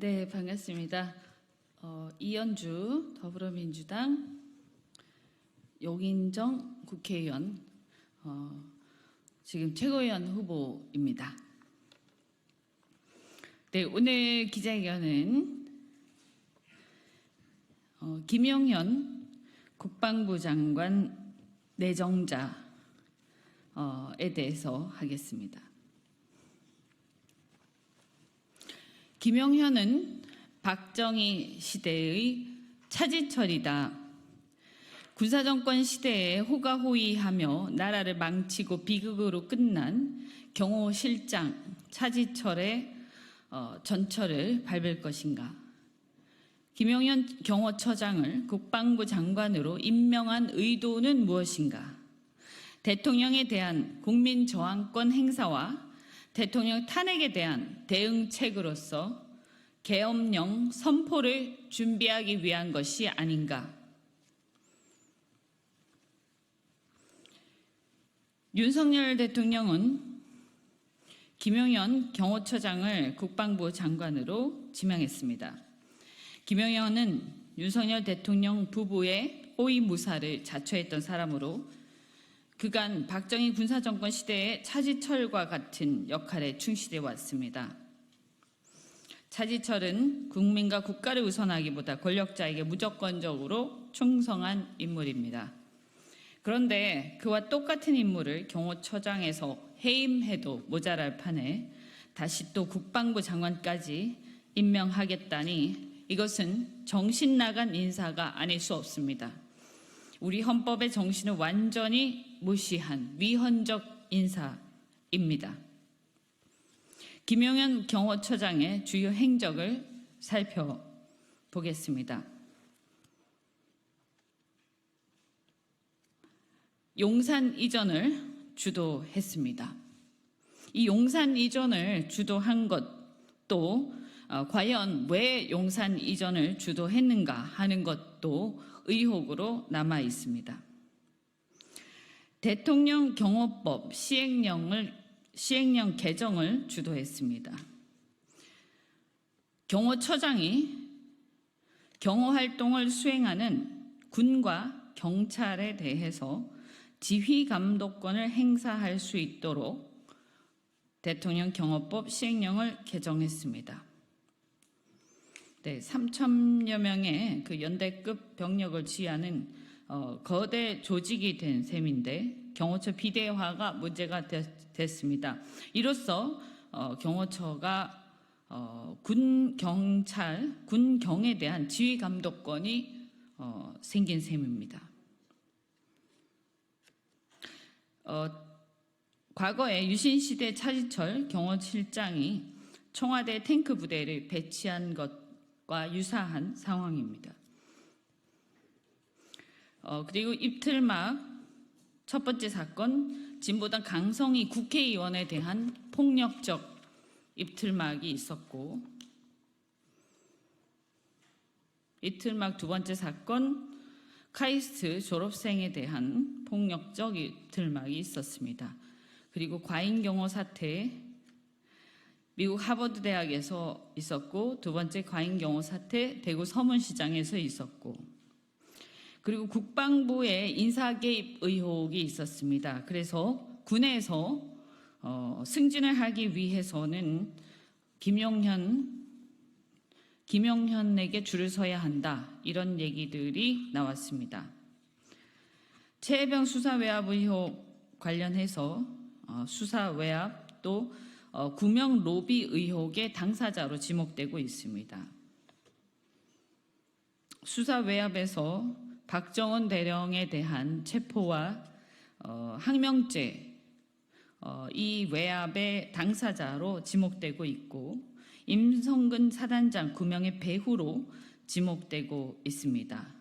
네, 반갑습니다. 이현주 더불어민주당 용인정 국회의원 지금 최고위원 후보입니다. 네, 오늘 기자회견은 김용현 국방부 장관 내정자에 대해서 하겠습니다. 김용현은 박정희 시대의 차지철이다. 군사정권 시대에 호가호위하며 나라를 망치고 비극으로 끝난 경호실장 차지철의 전철을 밟을 것인가. 김용현 경호처장을 국방부 장관으로 임명한 의도는 무엇인가. 대통령에 대한 국민 저항권 행사와 대통령 탄핵에 대한 대응책으로서 계엄령 선포를 준비하기 위한 것이 아닌가. 윤석열 대통령은 김용현 경호처장을 국방부 장관으로 지명했습니다. 김용현은 윤석열 대통령 부부의 호위무사를 자처했던 사람으로 그간 박정희 군사정권 시대의 차지철과 같은 역할에 충실해 왔습니다. 차지철은 국민과 국가를 우선하기보다 권력자에게 무조건적으로 충성한 인물입니다. 그런데 그와 똑같은 인물을 경호처장에서 해임해도 모자랄 판에 다시 또 국방부 장관까지 임명하겠다니 이것은 정신 나간 인사가 아닐 수 없습니다. 우리 헌법의 정신을 완전히 무시한 위헌적 인사입니다. 김용현 경호처장의 주요 행적을 살펴보겠습니다. 용산 이전을 주도했습니다. 이 용산 이전을 주도한 것도 과연 왜 용산 이전을 주도했는가 하는 것도 의혹으로 남아 있습니다. 대통령 경호법 시행령 개정을 주도했습니다. 경호처장이 경호활동을 수행하는 군과 경찰에 대해서 지휘감독권을 행사할 수 있도록 대통령 경호법 시행령을 개정했습니다. 네, 3,000여 명의 그 연대급 병력을 지휘하는 거대 조직이 된 셈인데 경호처 비대화가 문제가 됐습니다. 이로써 경호처가 군 경에 대한 지휘 감독권이 생긴 셈입니다. 과거에 유신시대 차지철 경호실장이 청와대 탱크 부대를 배치한 것과 유사한 상황입니다. 그리고 입틀막 첫 번째 사건, 진보당 강성희 국회의원에 대한 폭력적 입틀막이 있었고, 입틀막 두 번째 사건, 카이스트 졸업생에 대한 폭력적 입틀막이 있었습니다. 그리고 과잉경호 사태, 미국 하버드 대학에서 있었고, 두 번째 과잉경호 사태, 대구 서문시장에서 있었고, 그리고 국방부의 인사 개입 의혹이 있었습니다. 그래서 군에서 승진을 하기 위해서는 김용현에게 줄을 서야 한다. 이런 얘기들이 나왔습니다. 최혜병 수사 외압 의혹 관련해서 수사 외압 또 구명 로비 의혹의 당사자로 지목되고 있습니다. 수사 외압에서 박정원 대령에 대한 체포와 항명죄 이 외압의 당사자로 지목되고 있고 임성근 사단장 9명의 배후로 지목되고 있습니다.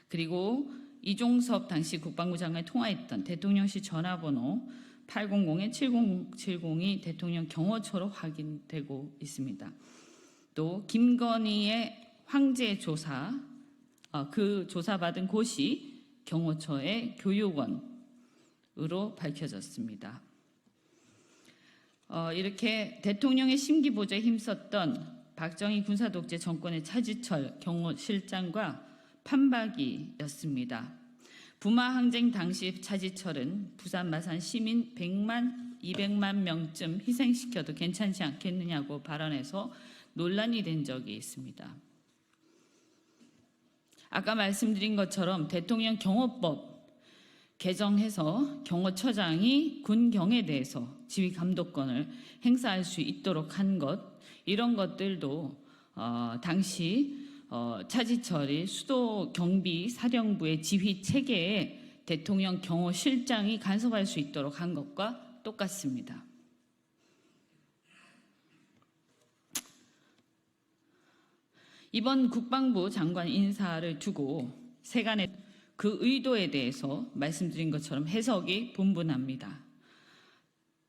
그리고 이종섭 당시 국방부 장관이 통화했던 대통령실 전화번호 800-7070이 대통령 경호처로 확인되고 있습니다. 또 김건희의 황제 조사, 그 조사받은 곳이 경호처의 교육원으로 밝혀졌습니다. 이렇게 대통령의 심기보조에 힘썼던 박정희 군사독재 정권의 차지철 경호실장과 판박이였습니다. 부마 항쟁 당시 차지철은 부산 마산 시민 100만, 200만 명쯤 희생시켜도 괜찮지 않겠느냐고 발언해서 논란이 된 적이 있습니다. 아까 말씀드린 것처럼 대통령 경호법 개정해서 경호처장이 군경에 대해서 지휘 감독권을 행사할 수 있도록 한 것, 이런 것들도 당시 차지철이 수도 경비 사령부의 지휘 체계에 대통령 경호실장이 간섭할 수 있도록 한 것과 똑같습니다. 이번 국방부 장관 인사를 두고 세간의 그 의도에 대해서 말씀드린 것처럼 해석이 분분합니다.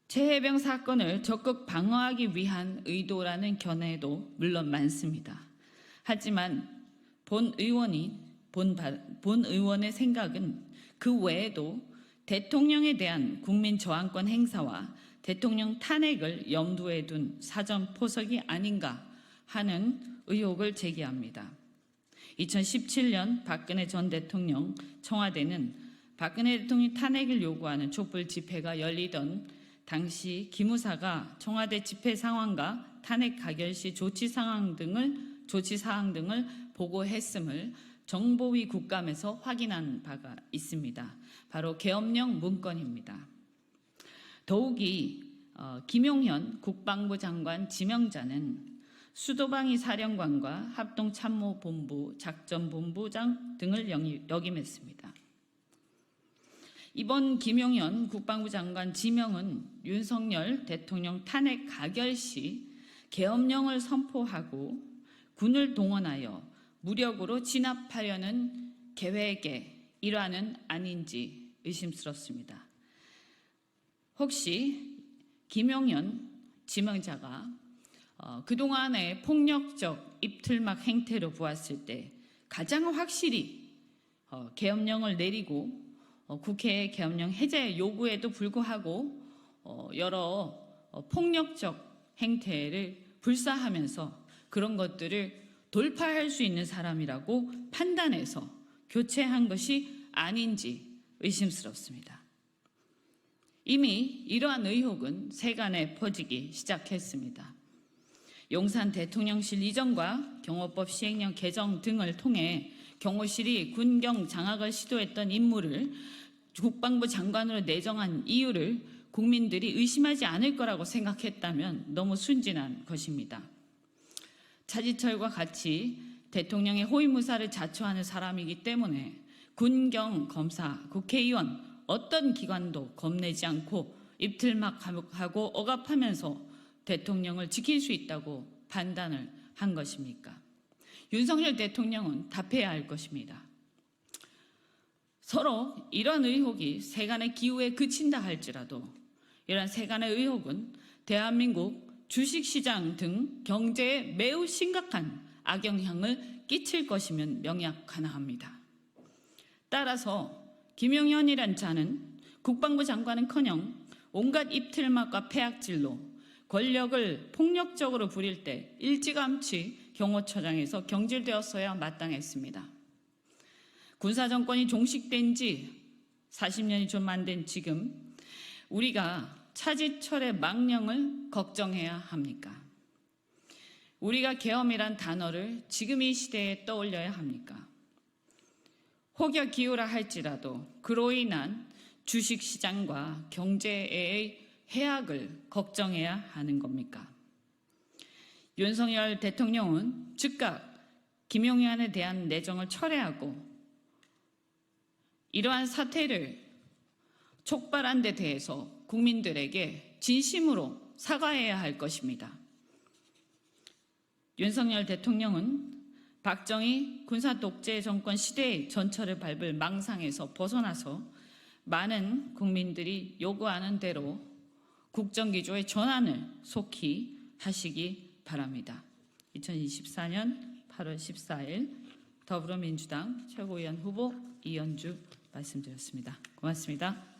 최해병 사건을 적극 방어하기 위한 의도라는 견해도 물론 많습니다. 하지만 본 의원의 생각은 그 외에도 대통령에 대한 국민 저항권 행사와 대통령 탄핵을 염두에 둔 사전 포석이 아닌가 하는 의혹을 제기합니다. 2017년 박근혜 전 대통령 청와대는 박근혜 대통령 탄핵을 요구하는 촛불 집회가 열리던 당시 기무사가 청와대 집회 상황과 탄핵 가결 시 조치 사항 등을 보고했음을 정보위 국감에서 확인한 바가 있습니다. 바로 계엄령 문건입니다. 더욱이 김용현 국방부 장관 지명자는 수도방위 사령관과 합동참모본부 작전본부장 등을 역임했습니다. 이번 김용현 국방부 장관 지명은 윤석열 대통령 탄핵 가결 시 계엄령을 선포하고 군을 동원하여 무력으로 진압하려는 계획의 일환은 아닌지 의심스럽습니다. 혹시 김용현 지명자가 그동안의 폭력적 입틀막 행태로 보았을 때 가장 확실히 계엄령을 내리고 국회의 계엄령 해제 요구에도 불구하고 여러 폭력적 행태를 불사하면서 그런 것들을 돌파할 수 있는 사람이라고 판단해서 교체한 것이 아닌지 의심스럽습니다. 이미 이러한 의혹은 세간에 퍼지기 시작했습니다. 용산 대통령실 이전과 경호법 시행령 개정 등을 통해 경호실이 군경 장악을 시도했던 인물을 국방부 장관으로 내정한 이유를 국민들이 의심하지 않을 거라고 생각했다면 너무 순진한 것입니다. 차지철과 같이 대통령의 호위무사를 자처하는 사람이기 때문에 군경, 검사, 국회의원 어떤 기관도 겁내지 않고 입틀막하고 억압하면서 대통령을 지킬 수 있다고 판단을 한 것입니까? 윤석열 대통령은 답해야 할 것입니다. 서로 이런 의혹이 세간의 기후에 그친다 할지라도 이런 세간의 의혹은 대한민국 주식시장 등 경제에 매우 심각한 악영향을 끼칠 것이면 명약하나합니다. 따라서 김용현이란 자는 국방부 장관은커녕 온갖 입틀막과 폐악질로 권력을 폭력적으로 부릴 때 일찌감치 경호처장에서 경질되었어야 마땅했습니다. 군사정권이 종식된 지 40년이 좀 안 된 지금 우리가 차지철의 망령을 걱정해야 합니까? 우리가 계엄이란 단어를 지금 이 시대에 떠올려야 합니까? 혹여 기후라 할지라도 그로 인한 주식시장과 경제의 해악을 걱정해야 하는 겁니까? 윤석열 대통령은 즉각 김용현에 대한 내정을 철회하고 이러한 사태를 촉발한 데 대해서 국민들에게 진심으로 사과해야 할 것입니다. 윤석열 대통령은 박정희 군사독재 정권 시대의 전철을 밟을 망상에서 벗어나서 많은 국민들이 요구하는 대로 국정기조의 전환을 속히 하시기 바랍니다. 2024년 8월 14일 더불어민주당 최고위원 후보 이현주 말씀드렸습니다. 고맙습니다.